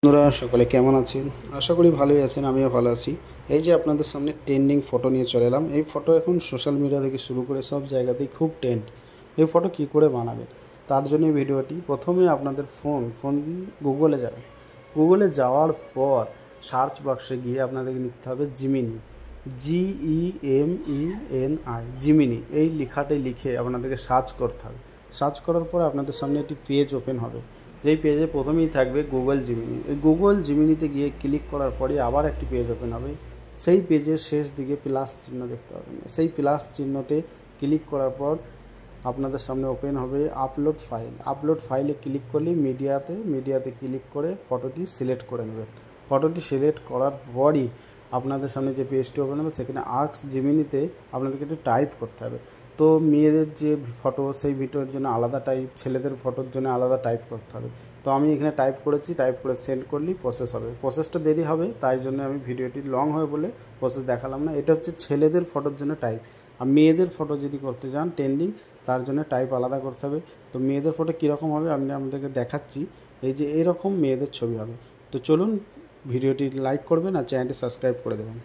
বন্ধুরা সকলে কেমন আছেন? আশা করি ভালোই আছেন, আমিও ভালো আছি। এই যে আপনাদের সামনে ট্রেন্ডিং ফটো নিয়ে চলে এলাম। এই ফটো এখন সোশ্যাল মিডিয়া থেকে শুরু করে সব জায়গাতেই খুব ট্রেন্ড। এই ফটো কী করে বানাবেন, তার জন্য এই ভিডিওটি। প্রথমে আপনাদের ফোন গুগলে যাবেন। গুগলে যাওয়ার পর সার্চ বক্সে গিয়ে আপনাদেরকে লিখতে হবে জিমিনি, GEMENI, জিমিনি। এই লেখাটাই লিখে আপনাদেরকে সার্চ করতে হবে। সার্চ করার পর আপনাদের সামনে একটি পেজ ওপেন হবে। যেই পেজে প্রথমেই থাকবে গুগল জিমিনি। এই গুগল জিমিনিতে গিয়ে ক্লিক করার পরে আবার একটি পেজ ওপেন হবে। সেই পেজের শেষ দিকে প্লাস চিহ্ন দেখতে পাবেন। সেই প্লাস চিহ্নতে ক্লিক করার পর আপনাদের সামনে ওপেন হবে আপলোড ফাইল। আপলোড ফাইলে ক্লিক করলেই মিডিয়াতে ক্লিক করে ফটোটি সিলেক্ট করে নেবেন। ফটোটি সিলেক্ট করার পরই আপনাদের সামনে যে পেজটি ওপেন হবে, সেখানে আস্ক জিমিনিতে আপনাদেরকে একটু টাইপ করতে হবে। তো মেয়েদের যে ফটো, সেই ভিডিওর জন্য আলাদা টাইপ, ছেলেদের ফটোর জন্য আলাদা টাইপ করতে হবে। তো আমি এখানে টাইপ করেছি, টাইপ করে সেন্ড করলেই প্রসেস হবে। প্রসেসটা দেরি হবে, তাই জন্য আমি ভিডিওটি লং হবে বলে প্রসেস দেখালাম না। এটা হচ্ছে ছেলেদের ফটোর জন্য টাইপ। আর মেয়েদের ফটো যদি করতে যান ট্রেন্ডিং, তার জন্য টাইপ আলাদা করতে হবে। তো মেয়েদের ফটো কীরকম হবে আমি আপনাদেরকে দেখাচ্ছি। এই যে এরকম মেয়েদের ছবি হবে। তো চলুন, ভিডিওটি লাইক করবেন আর চ্যানেলটি সাবস্ক্রাইব করে দেবেন।